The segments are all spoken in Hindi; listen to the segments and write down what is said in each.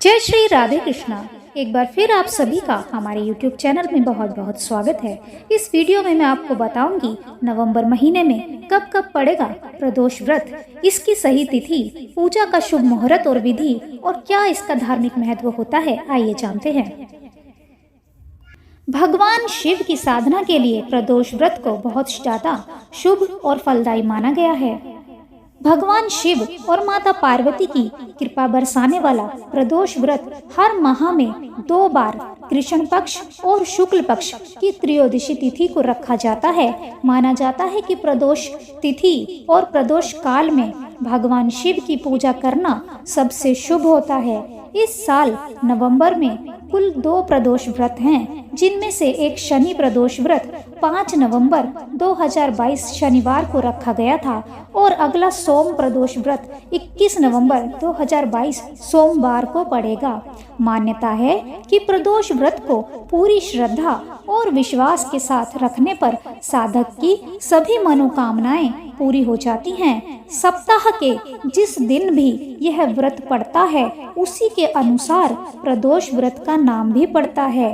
जय श्री राधे कृष्णा। एक बार फिर आप सभी का हमारे YouTube चैनल में बहुत बहुत स्वागत है। इस वीडियो में मैं आपको बताऊंगी नवंबर महीने में कब कब पड़ेगा प्रदोष व्रत, इसकी सही तिथि, पूजा का शुभ मुहूर्त और विधि और क्या इसका धार्मिक महत्व होता है। आइए जानते हैं। भगवान शिव की साधना के लिए प्रदोष व्रत को बहुत ज्यादा शुभ और फलदायी माना गया है। भगवान शिव और माता पार्वती की कृपा बरसाने वाला प्रदोष व्रत हर माह में 2 बार कृष्ण पक्ष और शुक्ल पक्ष की त्रयोदशी तिथि को रखा जाता है। माना जाता है कि प्रदोष तिथि और प्रदोष काल में भगवान शिव की पूजा करना सबसे शुभ होता है। इस साल नवंबर में कुल 2 प्रदोष व्रत हैं, जिनमें से एक शनि प्रदोष व्रत 5 नवंबर 2022 शनिवार को रखा गया था और अगला सोम प्रदोष व्रत 21 नवंबर 2022 सोमवार को पड़ेगा। मान्यता है कि प्रदोष व्रत को पूरी श्रद्धा और विश्वास के साथ रखने पर साधक की सभी मनोकामनाएं पूरी हो जाती हैं। सप्ताह के जिस दिन भी यह व्रत पड़ता है उसी के अनुसार प्रदोष व्रत का नाम भी पड़ता है।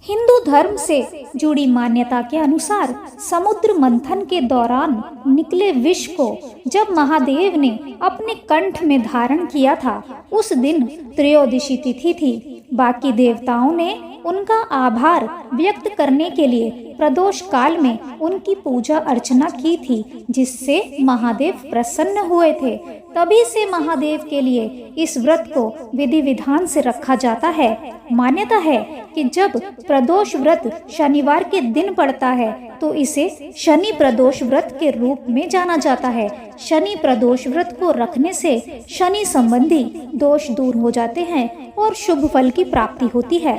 हिंदू धर्म से जुड़ी मान्यता के अनुसार समुद्र मंथन के दौरान निकले विष को जब महादेव ने अपने कंठ में धारण किया था, उस दिन त्रयोदशी तिथि थी। बाकी देवताओं ने उनका आभार व्यक्त करने के लिए प्रदोष काल में उनकी पूजा अर्चना की थी, जिससे महादेव प्रसन्न हुए थे। तभी से महादेव के लिए इस व्रत को विधि विधान से रखा जाता है। मान्यता है कि जब प्रदोष व्रत शनिवार के दिन पड़ता है तो इसे शनि प्रदोष व्रत के रूप में जाना जाता है। शनि प्रदोष व्रत को रखने से शनि संबंधी दोष दूर हो जाते हैं और शुभ फल की प्राप्ति होती है।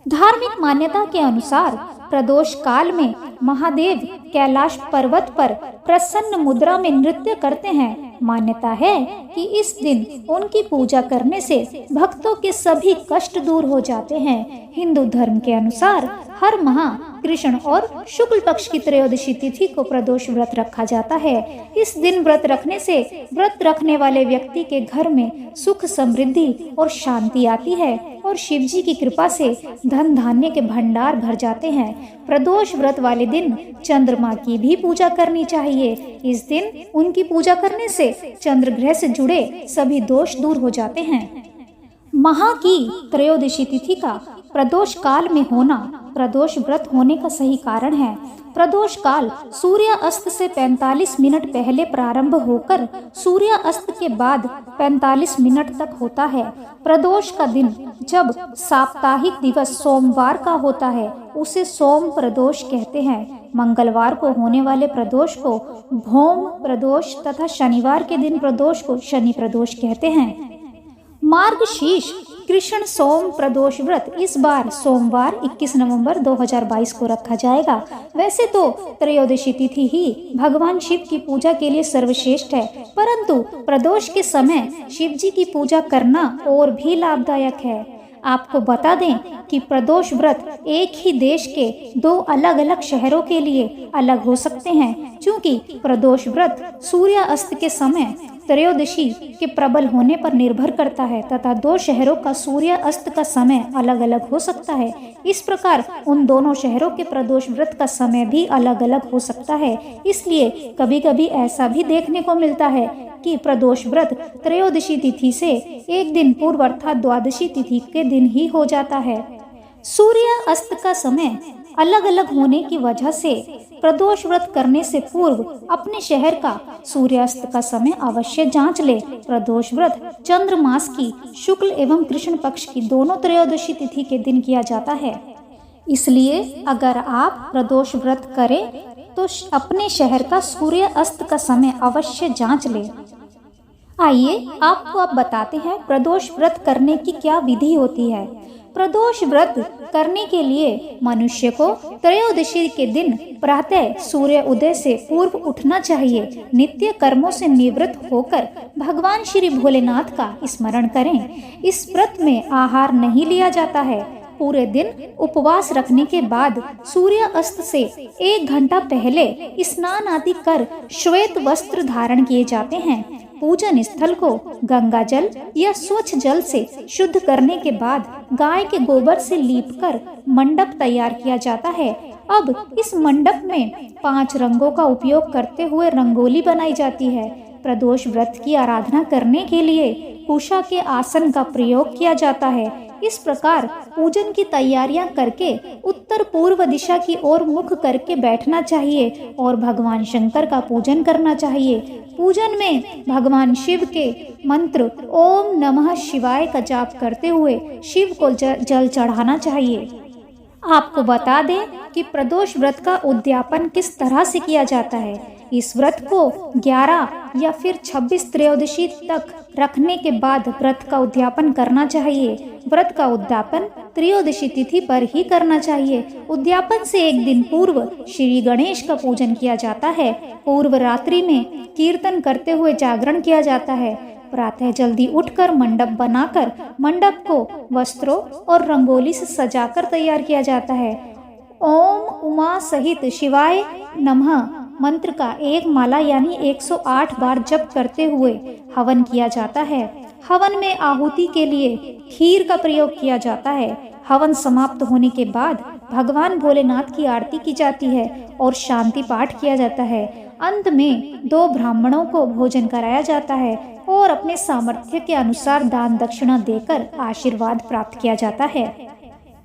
धार्मिक मान्यता के अनुसार प्रदोष काल में महादेव कैलाश पर्वत पर प्रसन्न मुद्रा में नृत्य करते हैं। मान्यता है कि इस दिन उनकी पूजा करने से भक्तों के सभी कष्ट दूर हो जाते हैं। हिंदू धर्म के अनुसार हर माह कृष्ण और शुक्ल पक्ष की त्रयोदशी तिथि को प्रदोष व्रत रखा जाता है। इस दिन व्रत रखने से व्रत रखने वाले व्यक्ति के घर में सुख समृद्धि और शांति आती है और शिव जी की कृपा से धन धान्य के भंडार भर जाते हैं। प्रदोष व्रत वाले दिन चंद्रमा की भी पूजा करनी चाहिए। इस दिन उनकी पूजा करने से चंद्र ग्रह से जुड़े सभी दोष दूर हो जाते हैं। माह की त्रयोदशी तिथि का प्रदोष काल में होना प्रदोष व्रत होने का सही कारण है। प्रदोष काल सूर्य अस्त से 45 मिनट पहले प्रारंभ होकर सूर्य अस्त के बाद 45 मिनट तक होता है। प्रदोष का दिन जब साप्ताहिक दिवस सोमवार का होता है उसे सोम प्रदोष कहते हैं। मंगलवार को होने वाले प्रदोष को भौम प्रदोष तथा शनिवार के दिन प्रदोष को शनि प्रदोष कहते हैं। मार्गशीर्ष कृष्ण सोम प्रदोष व्रत इस बार सोमवार 21 नवंबर 2022 को रखा जाएगा। वैसे तो त्रयोदशी तिथि ही भगवान शिव की पूजा के लिए सर्वश्रेष्ठ है, परंतु प्रदोष के समय शिव जी की पूजा करना और भी लाभदायक है। आपको बता दें कि प्रदोष व्रत एक ही देश के 2 अलग अलग शहरों के लिए अलग हो सकते हैं, क्योंकि प्रदोष व्रत सूर्य अस्त के समय त्रयोदशी के प्रबल होने पर निर्भर करता है तथा 2 शहरों का सूर्य अस्त का समय अलग अलग हो सकता है। इस प्रकार उन दोनों शहरों के प्रदोष व्रत का समय भी अलग अलग हो सकता है। इसलिए कभी कभी ऐसा भी देखने को मिलता है कि प्रदोष व्रत त्रयोदशी तिथि से एक दिन पूर्व अर्थात द्वादशी तिथि के दिन ही हो जाता है। सूर्य अस्त का समय अलग अलग होने की वजह से प्रदोष व्रत करने से पूर्व अपने शहर का सूर्यास्त का समय अवश्य जांच ले। प्रदोष व्रत चंद्र मास की शुक्ल एवं कृष्ण पक्ष की दोनों त्रयोदशी तिथि के दिन किया जाता है। इसलिए अगर आप प्रदोष व्रत करें तो अपने शहर का सूर्य अस्त का समय अवश्य जांच लें। आइए आपको अब बताते हैं प्रदोष व्रत करने की क्या विधि होती है। प्रदोष व्रत करने के लिए मनुष्य को त्रयोदशी के दिन प्रातः सूर्य उदय से पूर्व उठना चाहिए। नित्य कर्मों से निवृत्त होकर भगवान श्री भोलेनाथ का स्मरण करें। इस व्रत में आहार नहीं लिया जाता है। पूरे दिन उपवास रखने के बाद सूर्य अस्त से 1 घंटा पहले स्नान आदि कर श्वेत वस्त्र धारण किए जाते हैं। पूजन स्थल को गंगा जल या स्वच्छ जल से शुद्ध करने के बाद गाय के गोबर से लीपकर मंडप तैयार किया जाता है। अब इस मंडप में 5 रंगों का उपयोग करते हुए रंगोली बनाई जाती है। प्रदोष व्रत की आराधना करने के लिए कुशा के आसन का प्रयोग किया जाता है। इस प्रकार पूजन की तैयारियां करके उत्तर पूर्व दिशा की ओर मुख करके बैठना चाहिए और भगवान शंकर का पूजन करना चाहिए। पूजन में भगवान शिव के मंत्र ओम नमः शिवाय का जाप करते हुए शिव को जल चढ़ाना चाहिए। आपको बता दें कि प्रदोष व्रत का उद्यापन किस तरह से किया जाता है। इस व्रत को 11 या फिर 26 त्रयोदशी तक रखने के बाद व्रत का उद्यापन करना चाहिए। व्रत का उद्यापन त्रयोदशी तिथि पर ही करना चाहिए। उद्यापन से एक दिन पूर्व श्री गणेश का पूजन किया जाता है। पूर्व रात्रि में कीर्तन करते हुए जागरण किया जाता है। प्रातः जल्दी उठकर मंडप बनाकर मंडप को वस्त्रों और रंगोली से सजाकर तैयार किया जाता है। ओम उमा सहित शिवाय नमः मंत्र का एक माला यानी 108 बार जप करते हुए हवन किया जाता है। हवन में आहुति के लिए खीर का प्रयोग किया जाता है। हवन समाप्त होने के बाद भगवान भोलेनाथ की आरती की जाती है और शांति पाठ किया जाता है। अंत में 2 ब्राह्मणों को भोजन कराया जाता है और अपने सामर्थ्य के अनुसार दान दक्षिणा देकर आशीर्वाद प्राप्त किया जाता है।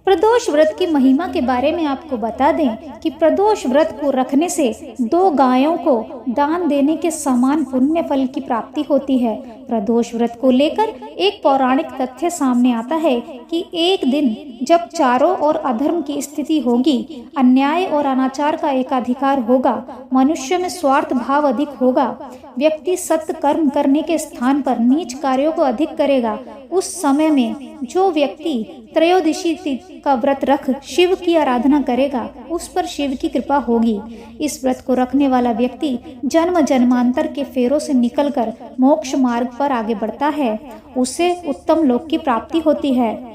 प्रदोष व्रत की महिमा के बारे में आपको बता दें कि प्रदोष व्रत को रखने से 2 गायों को दान देने के समान पुण्य फल की प्राप्ति होती है। प्रदोष व्रत को लेकर एक पौराणिक तथ्य सामने आता है कि एक दिन जब चारों ओर अधर्म की स्थिति होगी, अन्याय और अनाचार का एकाधिकार होगा, मनुष्य में स्वार्थ भाव अधिक होगा, व्यक्ति सत्य कर्म करने के स्थान पर नीच कार्यों को अधिक करेगा, उस समय में जो व्यक्ति त्रयोदशी का व्रत रख शिव की आराधना करेगा उस पर शिव की कृपा होगी। इस व्रत को रखने वाला व्यक्ति जन्म जन्मांतर के फेरों से निकलकर मोक्ष मार्ग पर आगे बढ़ता है, उसे उत्तम लोक की प्राप्ति होती है।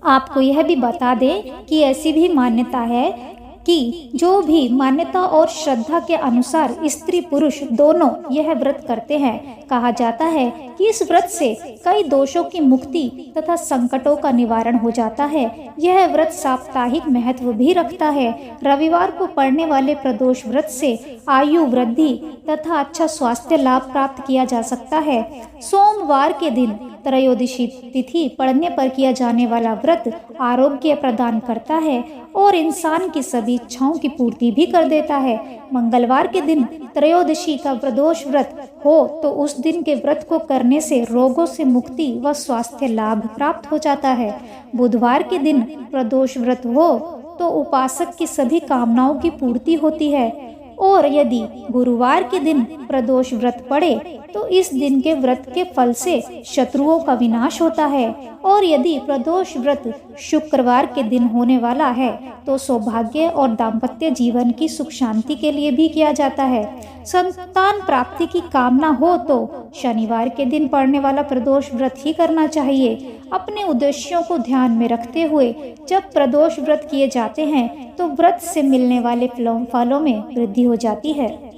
आपको यह भी बता दें कि ऐसी भी मान्यता है कि जो भी मान्यता और श्रद्धा के अनुसार स्त्री पुरुष दोनों यह व्रत करते हैं, कहा जाता है कि इस व्रत से कई दोषों की मुक्ति तथा संकटों का निवारण हो जाता है। यह व्रत साप्ताहिक महत्व भी रखता है। रविवार को पड़ने वाले प्रदोष व्रत से आयु वृद्धि तथा अच्छा स्वास्थ्य लाभ प्राप्त किया जा सकता है। सोमवार के दिन त्रयोदशी तिथि पड़ने पर किया जाने वाला व्रत आरोग्य प्रदान करता है और इंसान की सभी इच्छाओं की पूर्ति भी कर देता है। मंगलवार के दिन त्रयोदशी का प्रदोष व्रत हो तो उस दिन के व्रत को करने से रोगों से मुक्ति व स्वास्थ्य लाभ प्राप्त हो जाता है। बुधवार के दिन प्रदोष व्रत हो तो उपासक की सभी कामनाओं की पूर्ति होती है और यदि गुरुवार के दिन प्रदोष व्रत पड़े तो इस दिन के व्रत के फल से शत्रुओं का विनाश होता है और यदि प्रदोष व्रत शुक्रवार के दिन होने वाला है तो सौभाग्य और दाम्पत्य जीवन की सुख शांति के लिए भी किया जाता है। संतान प्राप्ति की कामना हो तो शनिवार के दिन पड़ने वाला प्रदोष व्रत ही करना चाहिए। अपने उद्देश्यों को ध्यान में रखते हुए जब प्रदोष व्रत किए जाते हैं तो व्रत से मिलने वाले फलों में वृद्धि हो जाती है।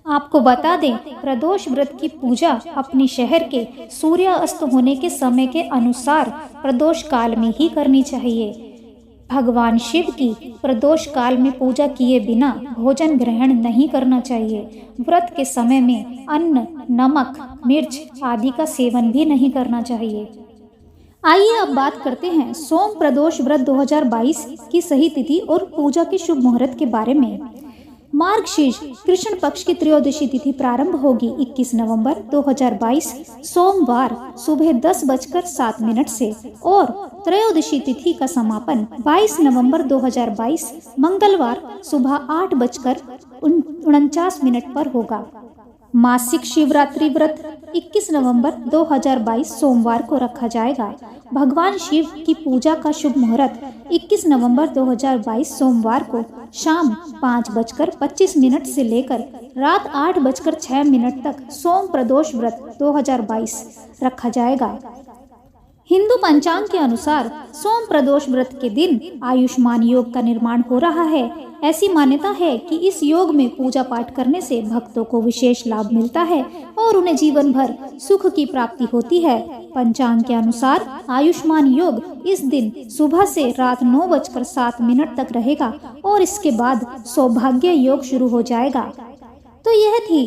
आपको बता दें, प्रदोष व्रत की पूजा अपने शहर के सूर्यास्त होने के समय के अनुसार प्रदोष काल में ही करनी चाहिए। भगवान शिव की प्रदोष काल में पूजा किए बिना भोजन ग्रहण नहीं करना चाहिए। व्रत के समय में अन्न, नमक, मिर्च आदि का सेवन भी नहीं करना चाहिए। आइए अब बात करते हैं सोम प्रदोष व्रत 2022 की सही तिथि और पूजा के शुभ मुहूर्त के बारे में। मार्गशीर्ष कृष्ण पक्ष की त्रयोदशी तिथि प्रारंभ होगी 21 नवंबर 2022 सोमवार सुबह 10:07 से और त्रयोदशी तिथि का समापन 22 नवंबर 2022 मंगलवार सुबह 8:49 पर होगा। मासिक शिवरात्रि व्रत 21 नवंबर 2022 सोमवार को रखा जाएगा। भगवान शिव की पूजा का शुभ मुहूर्त 21 नवंबर 2022 सोमवार को शाम 5:25 से लेकर रात 8:06 तक सोम प्रदोष व्रत 2022 रखा जाएगा। हिंदू पंचांग के अनुसार सोम प्रदोष व्रत के दिन आयुष्मान योग का निर्माण हो रहा है। ऐसी मान्यता है कि इस योग में पूजा पाठ करने से भक्तों को विशेष लाभ मिलता है और उन्हें जीवन भर सुख की प्राप्ति होती है। पंचांग के अनुसार आयुष्मान योग इस दिन सुबह से रात 9:07 तक रहेगा और इसके बाद सौभाग्य योग शुरू हो जाएगा। तो यह थी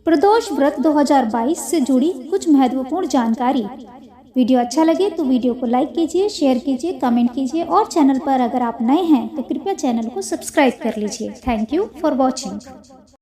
प्रदोष व्रत 2022 से जुड़ी कुछ महत्वपूर्ण जानकारी। वीडियो अच्छा लगे तो वीडियो को लाइक कीजिए, शेयर कीजिए, कमेंट कीजिए और चैनल पर अगर आप नए हैं तो कृपया चैनल को सब्सक्राइब कर लीजिए। Thank you for watching.